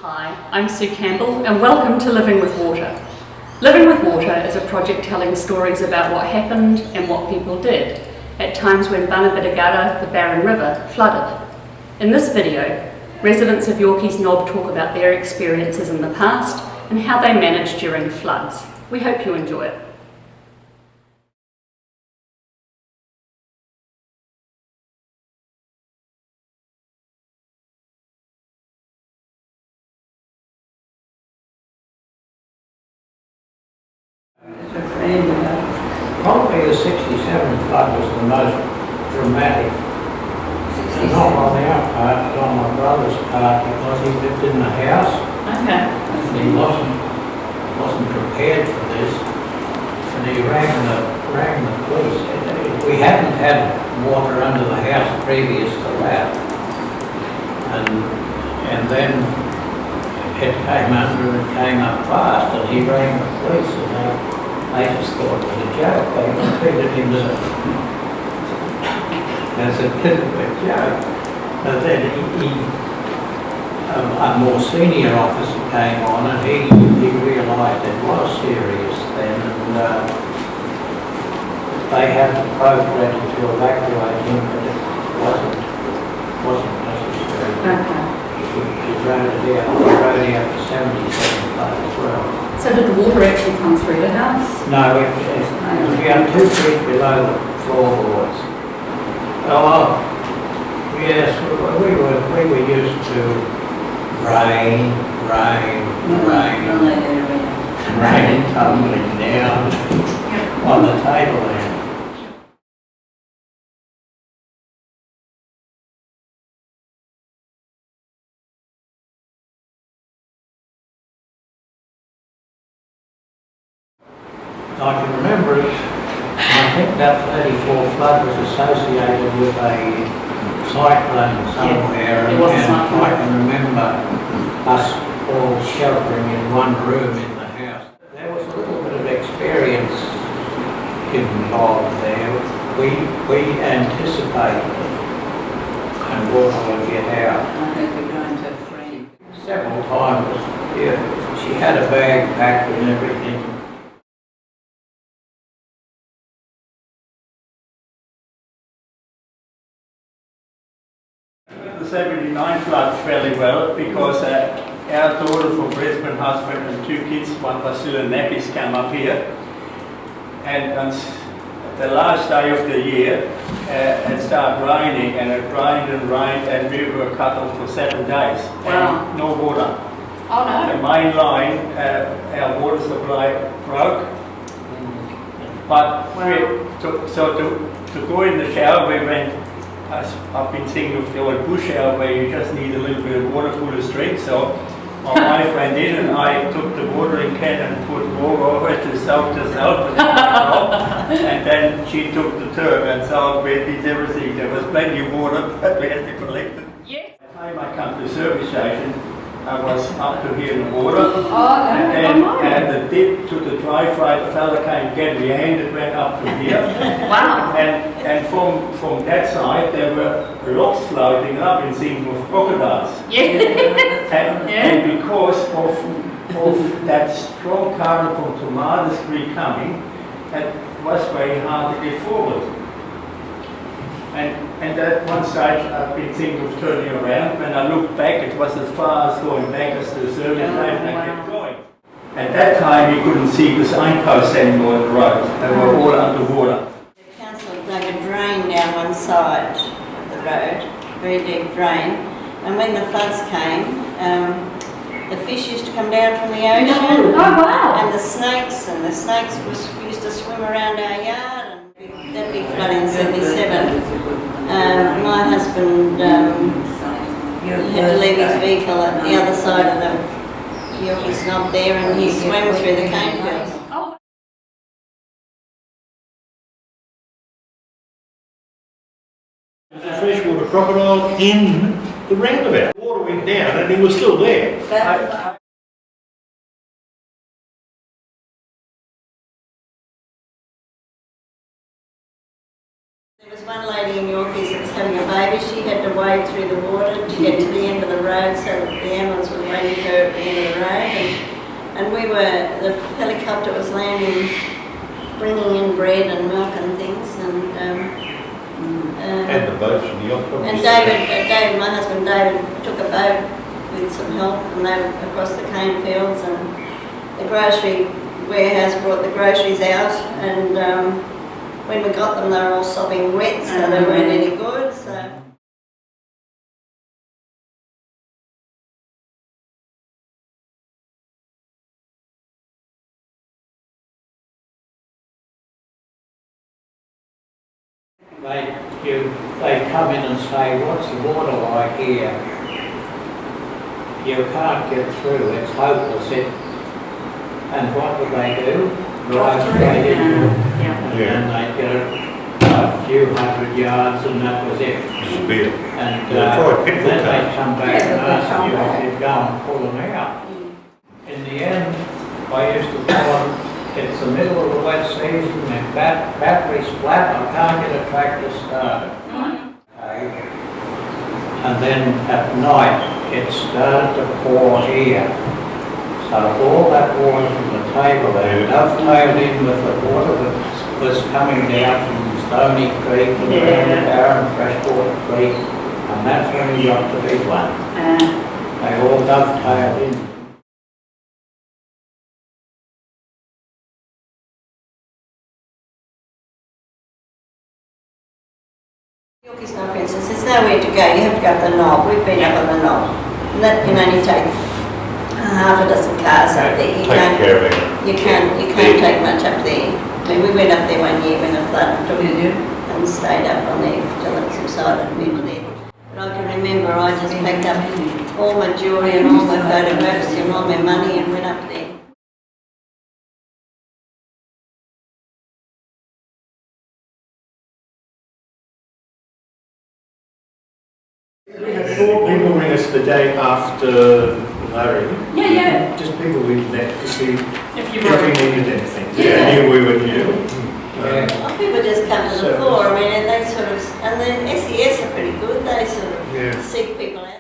Hi, I'm Sue Campbell and welcome to Living with Water. Living with Water is a project telling stories about what happened and what people did at times when Banabidagara, the Barron River, flooded. In this video, residents of Yorkeys Knob talk about their experiences in the past and how they managed during floods. We hope you enjoy it. Probably the 67 flood was the most dramatic. Not on our part, but on my brother's part, because he lived in the house. Okay. And he wasn't prepared for this. And he rang the police. We hadn't had water under the house previous to that. And then it came under and it came up fast, and he rang the police, and they just thought it was a joke. They treated him as a bit of a joke. But then a more senior officer came on, and he realised it was serious then, and they had the boat ready to evacuate him, but it wasn't necessary. Okay. He rode it out to 77 flood as well. So did the water actually come through the house? No, it was about 2 feet below the floorboards. Oh, yes, we were used to rain tumbling down on the tableland. I can remember it. I think that 34 flood was associated with a cyclone somewhere, it was a and cyclone. I can remember us all sheltering in one room in the house. There was a little bit of experience involved there. We anticipated it, and water would get out. I think we're going to frame. Several times, yeah, she had a bag packed and everything. The 79 flood fairly well because our daughter from Brisbane, husband and 2 kids, one was still in nappies, came up here, and on the last day of the year it started raining, and it rained and we were cut off for 7 days. Wow. And no water. Oh no. The main line, our water supply broke, but to go in the shower we went. I've been thinking of the old bush shower where you just need a little bit of water, pull a string. So my wife went in and I took the watering can and put water over it to soak herself. And then she took the tub and so we did everything. There was plenty of water, but we had to collect it. Yeah. By the time I come to the service station, I was up to here in the water. Oh, and the dip to the dry fry, the fella came get me and it went up to here. Wow. And from that side there were rocks floating up in thinking of crocodiles. Yeah. And because of that strong current from Tomato Street coming, it was very hard to get forward. And at one stage I've been thinking of turning around. When I looked back, it was as far as going back as the service lane, and I kept going. At that time you couldn't see the signposts anymore on the road. They were all underwater. The council dug a drain down one side of the road, very deep drain, and when the floods came, the fish used to come down from the ocean. Oh wow. And the snakes used to swim around our yard. And that big flood in 77, my husband had to leave his vehicle at the other side of the Yorkeys Knob there, and he swam through the cane fields. Oh. There's a freshwater crocodile in the roundabout. Water went down and he was still there. There was one lady in Yorkeys that was having a baby. She had to wade through the water to get to the end of the road so that the ambulance was waiting for her at the end of the road. And the helicopter was landing, bringing in bread and milk and things. And the boats from the yacht club. And David, my husband David, took a boat with some help and they were across the cane fields, and the grocery warehouse brought the groceries out, and when we got them they were all sopping wet, so they weren't any good. So. They come in and say, what's the water like here? You can't get through, it's hopeless. And what do? Drive straight into it. And then they get a few hundred yards and that was it. Disappear. And then they come back and ask you if you'd go and pull them out. In the end, I used to tell them, it's the middle of the wet season, and battery's flat, I can't get a tractor started. Okay. And then at night, it started to pour here. So all that water from the table there dovetailed in with the water that was coming down from Stony Creek and Barron Freshwater Creek, and that's when you got the big one. They all dovetailed in. Yorkeys Knob, for instance, there's nowhere to go. You have to go up the knob. We've been up on the knob, and that can only take half a dozen cars up there. You can't take much up there. I mean, we went up there one year when the flood took it and stayed up on there till it subsided a bit there. But I can remember I just packed up all my jewellery and all my photographs and all my money and went up there. People ring us the day after Larry. Yeah. Just people we met to see If you if we needed anything. Yeah. Knew we were new. Well, people just come to the fore, I mean, and they sort of, and then SES are pretty good, they sort of seek people out.